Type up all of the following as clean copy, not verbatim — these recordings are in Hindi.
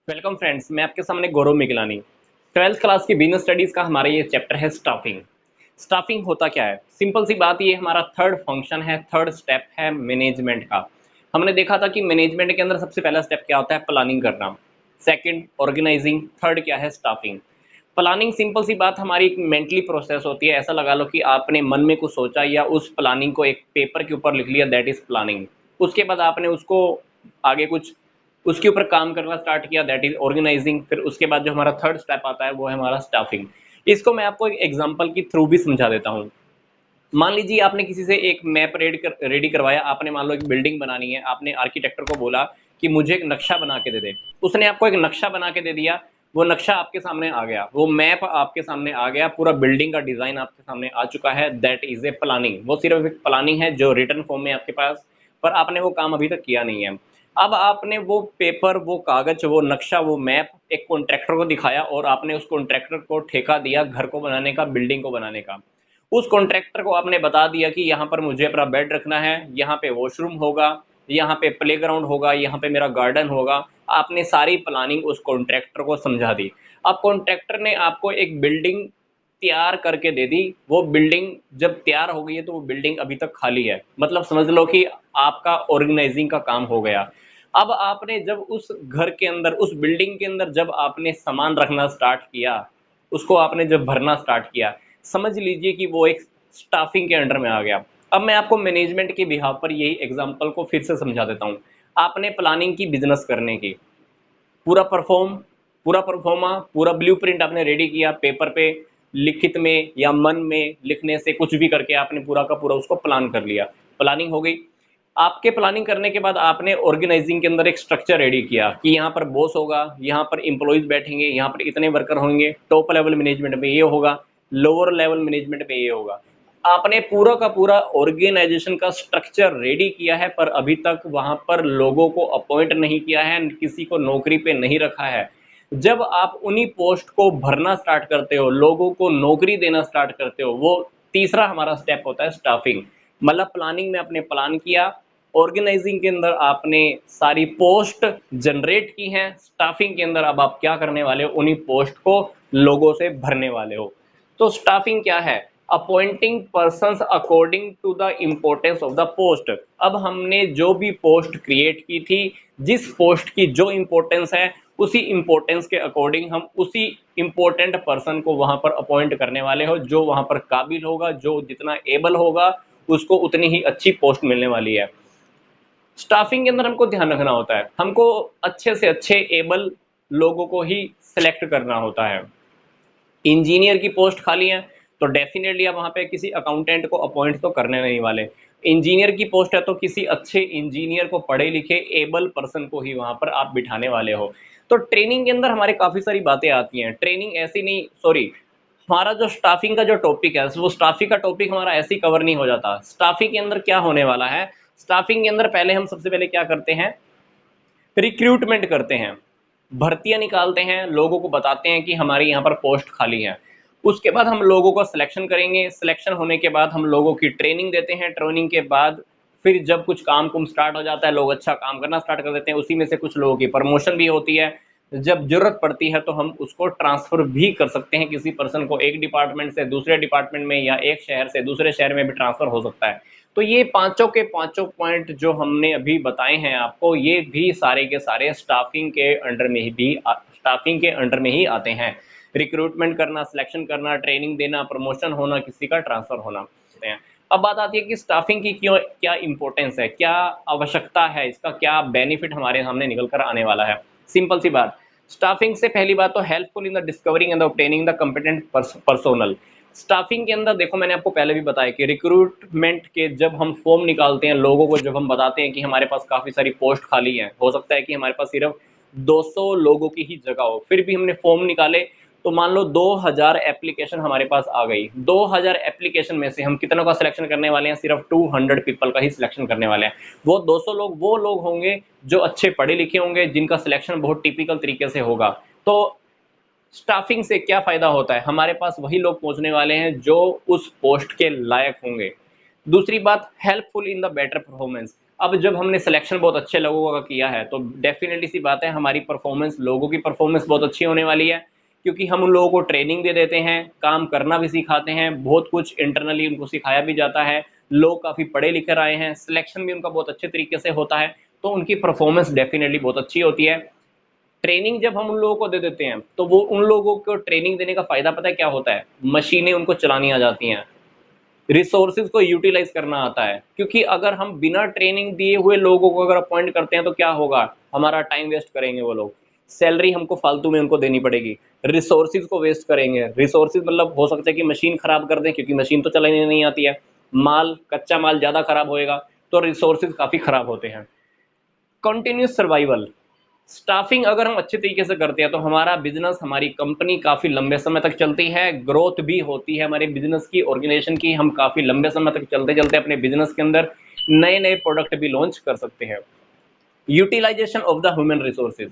वेलकम फ्रेंड्स, मैं आपके सामने गौरव मिगलानी। ट्वेल्थ क्लास की बिजनेस स्टडीज का हमारा ये चैप्टर है स्टाफिंग। स्टाफिंग होता क्या है? सिंपल सी बात, ये हमारा थर्ड फंक्शन है, थर्ड स्टेप है मैनेजमेंट का। हमने देखा था कि मैनेजमेंट के अंदर सबसे पहला स्टेप क्या होता है? प्लानिंग करना। सेकंड ऑर्गेनाइजिंग, थर्ड क्या है? स्टाफिंग। प्लानिंग सिंपल सी बात हमारी एक मेंटली प्रोसेस होती है। ऐसा लगा लो कि आपने मन में कुछ सोचा या उस प्लानिंग को एक पेपर के ऊपर लिख लिया, दैट इज प्लानिंग। उसके बाद आपने उसको आगे कुछ उसके ऊपर काम करना स्टार्ट किया, दैट इज ऑर्गेनाइजिंग। फिर उसके बाद जो हमारा थर्ड स्टेप आता है वो है हमारा स्टाफिंग। इसको मैं आपको एक एग्जांपल के थ्रू भी समझा देता हूँ। मान लीजिए आपने किसी से एक मैप रेडी करवाया। आपने मान लो एक बिल्डिंग बनानी है, आपने आर्किटेक्टर को बोला कि मुझे एक नक्शा बना के दे दे। उसने आपको एक नक्शा बना के दे दिया। वो नक्शा आपके सामने आ गया, वो मैप आपके सामने आ गया, पूरा बिल्डिंग का डिजाइन आपके सामने आ चुका है। That is a planning. वो सिर्फ एक प्लानिंग है जो रिटर्न फॉर्म में आपके पास, पर आपने वो काम अभी तक किया नहीं है। अब आपने वो पेपर, वो कागज, वो नक्शा, वो मैप एक कॉन्ट्रैक्टर को दिखाया और आपने उस कॉन्ट्रैक्टर को ठेका दिया घर को बनाने का, बिल्डिंग को बनाने का। उस कॉन्ट्रैक्टर को आपने बता दिया कि यहाँ पर मुझे अपना बेड रखना है, यहाँ पे वॉशरूम होगा, यहाँ पे प्लेग्राउंड होगा, यहाँ पे मेरा गार्डन होगा। आपने सारी प्लानिंग उस कॉन्ट्रैक्टर को समझा दी। अब कॉन्ट्रैक्टर ने आपको एक बिल्डिंग तैयार करके दे दी। वो बिल्डिंग जब तैयार हो गई है तो वो बिल्डिंग अभी तक खाली है, मतलब समझ लो कि आपका ऑर्गेनाइजिंग का काम हो गया। अब आपने जब उस घर के अंदर, उस बिल्डिंग के अंदर जब आपने सामान रखना स्टार्ट किया, उसको आपने जब भरना स्टार्ट किया, समझ लीजिए कि वो एक स्टाफिंग के अंडर में आ गया। अब मैं आपको मैनेजमेंट के बिहाफ पर यही एग्जांपल को फिर से समझा देता हूँ। आपने प्लानिंग की बिजनेस करने की, पूरा परफॉर्म पूरा परफॉर्मा, पूरा ब्लूप्रिंट आपने रेडी किया पेपर पे, लिखित में या मन में लिखने से कुछ भी करके आपने पूरा का पूरा उसको प्लान कर लिया। प्लानिंग हो गई। आपके प्लानिंग करने के बाद आपने ऑर्गेनाइजिंग के अंदर एक स्ट्रक्चर रेडी किया कि यहाँ पर बॉस होगा, यहाँ पर इंप्लॉइज बैठेंगे, यहाँ पर इतने वर्कर होंगे, टॉप लेवल मैनेजमेंट में ये होगा, लोअर लेवल मैनेजमेंट में ये होगा। आपने पूरा का पूरा ऑर्गेनाइजेशन का स्ट्रक्चर रेडी किया है, पर अभी तक वहां पर लोगों को अपॉइंट नहीं किया है, किसी को नौकरी पे नहीं रखा है। जब आप उन्हीं पोस्ट को भरना स्टार्ट करते हो, लोगों को नौकरी देना स्टार्ट करते हो, वो तीसरा हमारा स्टेप होता है स्टाफिंग। मतलब प्लानिंग में आपने प्लान किया, ऑर्गेनाइजिंग के अंदर आपने सारी पोस्ट जनरेट की हैं, स्टाफिंग के अंदर अब आप क्या करने वाले हो? उन्हीं पोस्ट को लोगों से भरने वाले हो। तो स्टाफिंग क्या है? Appointing persons according to the importance of the post. अब हमने जो भी पोस्ट क्रिएट की थी, जिस पोस्ट की जो इम्पोर्टेंस है, उसी इम्पोर्टेंस के अकॉर्डिंग हम उसी इम्पोर्टेंट पर्सन को वहां पर अपॉइंट करने वाले हो। जो वहां पर काबिल होगा, जो जितना एबल होगा, उसको उतनी ही अच्छी पोस्ट मिलने वाली है। स्टाफिंग के अंदर हमको ध्यान रखना होता है, हमको अच्छे से अच्छे एबल लोगों को ही सिलेक्ट करना होता है। इंजीनियर की पोस्ट खाली है तो डेफिनेटली आप वहां पे किसी अकाउंटेंट को अपॉइंट तो करने नहीं वाले। इंजीनियर की पोस्ट है तो किसी अच्छे इंजीनियर को, पढ़े लिखे एबल पर्सन को ही वहां पर आप बिठाने वाले हो। तो ट्रेनिंग के अंदर हमारे काफी सारी बातें आती हैं। ट्रेनिंग ऐसी नहीं, सॉरी, हमारा जो स्टाफिंग का जो टॉपिक है, वो स्टाफिंग का टॉपिक हमारा ऐसे ही कवर नहीं हो जाता। स्टाफिंग के अंदर क्या होने वाला है? स्टाफिंग के अंदर पहले हम सबसे पहले क्या करते हैं? रिक्रूटमेंट करते हैं, भर्तियां निकालते हैं, लोगों को बताते हैं कि हमारे यहाँ पर पोस्ट खाली है। उसके बाद हम लोगों को सिलेक्शन करेंगे। सिलेक्शन होने के बाद हम लोगों की ट्रेनिंग देते हैं। ट्रेनिंग के बाद फिर जब कुछ काम कुम स्टार्ट हो जाता है, लोग अच्छा काम करना स्टार्ट कर देते हैं, उसी में से कुछ लोगों की प्रमोशन भी होती है। जब जरूरत पड़ती है तो हम उसको ट्रांसफर भी कर सकते हैं, किसी पर्सन को एक डिपार्टमेंट से दूसरे डिपार्टमेंट में, या एक शहर से दूसरे शहर में भी ट्रांसफर हो सकता है। तो ये पांचों के पांचों पॉइंट जो हमने अभी बताए हैं आपको, ये भी सारे के सारे स्टाफिंग के अंडर में ही आते हैं। रिक्रूटमेंट करना, सिलेक्शन करना, ट्रेनिंग देना, प्रमोशन होना, किसी का ट्रांसफर होना। अब बात आती है कि स्टाफिंग की क्यों, क्या इंपॉर्टेंस है, क्या आवश्यकता है, इसका क्या बेनिफिट हमारे सामने निकल कर आने वाला है। सिंपल सी बात, स्टाफिंग से पहली बात तो helpful in the discovering and obtaining the competent personnel. Staffing के अंदर देखो, मैंने आपको पहले भी बताया कि रिक्रूटमेंट के जब हम फॉर्म निकालते हैं, लोगों को जब हम बताते हैं कि हमारे पास काफी सारी पोस्ट खाली है, हो सकता है कि हमारे पास सिर्फ 200 लोगों की ही जगह हो, फिर भी हमने फॉर्म निकाले, तो मान लो 2000 एप्लीकेशन हमारे पास आ गई। 2000 एप्लीकेशन में से हम कितनों का सिलेक्शन करने वाले हैं? सिर्फ 200 पीपल का ही सिलेक्शन करने वाले हैं। वो 200 लोग वो लोग होंगे जो अच्छे पढ़े लिखे होंगे, जिनका सिलेक्शन बहुत टिपिकल तरीके से होगा। तो स्टाफिंग से क्या फायदा होता है? हमारे पास वही लोग पहुंचने वाले हैं जो उस पोस्ट के लायक होंगे। दूसरी बात, helpful in the better performance. अब जब हमने सिलेक्शन बहुत अच्छे लोगों का किया है तो डेफिनेटली सी बात है हमारी परफॉर्मेंस, लोगों की परफॉर्मेंस बहुत अच्छी होने वाली है, क्योंकि हम उन लोगों को ट्रेनिंग दे देते हैं, काम करना भी सिखाते हैं, बहुत कुछ इंटरनली उनको सिखाया भी जाता है, लोग काफ़ी पढ़े लिखे आए हैं, सिलेक्शन भी उनका बहुत अच्छे तरीके से होता है, तो उनकी परफॉर्मेंस डेफिनेटली बहुत अच्छी होती है। ट्रेनिंग जब हम उन लोगों को दे देते हैं तो वो उन लोगों को ट्रेनिंग देने का फ़ायदा पता है क्या होता है? मशीनें उनको चलानी आ जाती हैं, रिसोर्सेज को यूटिलाइज करना आता है, क्योंकि अगर हम बिना ट्रेनिंग दिए हुए लोगों को अगर अपॉइंट करते हैं तो क्या होगा, हमारा टाइम वेस्ट करेंगे वो लोग, सैलरी हमको फालतू में उनको देनी पड़ेगी, रिसोर्सेज को वेस्ट करेंगे, रिसोर्सेज मतलब हो सकता है कि मशीन खराब कर दें क्योंकि मशीन तो चलाने नहीं आती है, माल, कच्चा माल ज़्यादा खराब होएगा, तो रिसोर्सेज काफ़ी खराब होते हैं। कंटिन्यूस सर्वाइवल, स्टाफिंग अगर हम अच्छे तरीके से करते हैं तो हमारा बिजनेस, हमारी कंपनी काफ़ी लंबे समय तक चलती है, ग्रोथ भी होती है हमारे बिजनेस की, ऑर्गेनाइजेशन की, हम काफ़ी लंबे समय तक चलते चलते अपने बिजनेस के अंदर नए नए प्रोडक्ट भी लॉन्च कर सकते हैं। Utilization of the human resources,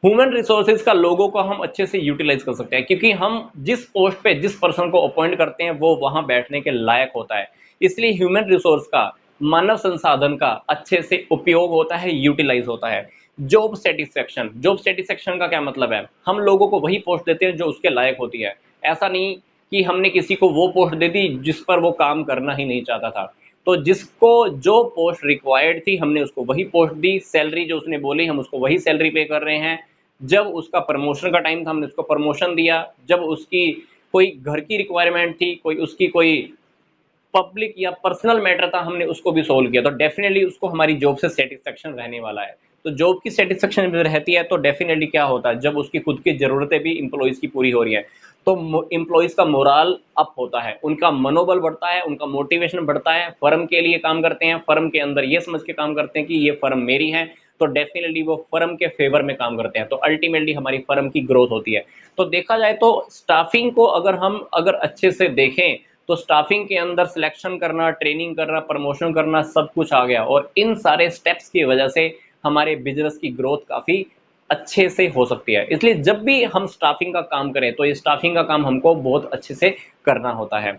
human resources का लोगों को हम अच्छे से यूटिलाइज कर सकते हैं, क्योंकि हम जिस पोस्ट पे जिस पर्सन को अपॉइंट करते हैं वो वहां बैठने के लायक होता है, इसलिए ह्यूमन रिसोर्स का, मानव संसाधन का अच्छे से उपयोग होता है, यूटिलाइज होता है। जॉब सेटिस्फेक्शन, जॉब सेटिस्फेक्शन का क्या मतलब है, हम लोगों को वही पोस्ट देते हैं जो उसके लायक होती है, ऐसा नहीं कि हमने किसी को वो पोस्ट दे दी जिस पर वो काम करना ही नहीं चाहता था, तो जिसको जो पोस्ट रिक्वायर्ड थी हमने उसको वही पोस्ट दी, सैलरी जो उसने बोली हम उसको वही सैलरी पे कर रहे हैं, जब उसका प्रमोशन का टाइम था हमने उसको प्रमोशन दिया, जब उसकी कोई घर की रिक्वायरमेंट थी, कोई उसकी कोई पब्लिक या पर्सनल मैटर था, हमने उसको भी सोल्व किया, तो डेफिनेटली उसको हमारी जॉब से सेटिस्फेक्शन रहने वाला है। तो जॉब की सेटिस्फेक्शन रहती है तो डेफिनेटली क्या होता है, जब उसकी खुद की ज़रूरतें भी एम्प्लॉइज़ की पूरी हो रही है तो एम्प्लॉइज़ का मोराल अप होता है, उनका मनोबल बढ़ता है, उनका मोटिवेशन बढ़ता है, फर्म के लिए काम करते हैं, फर्म के अंदर ये समझ के काम करते हैं कि ये फर्म मेरी है, तो डेफिनेटली वो फर्म के फेवर में काम करते हैं, तो अल्टीमेटली हमारी फर्म की ग्रोथ होती है। तो देखा जाए तो स्टाफिंग को अगर हम अच्छे से देखें तो स्टाफिंग के अंदर सिलेक्शन करना, ट्रेनिंग करना, प्रमोशन करना, सब कुछ आ गया, और इन सारे स्टेप्स की वजह से हमारे बिजनेस की ग्रोथ काफ़ी अच्छे से हो सकती है। इसलिए जब भी हम स्टाफिंग का काम करें तो ये स्टाफिंग का काम हमको बहुत अच्छे से करना होता है।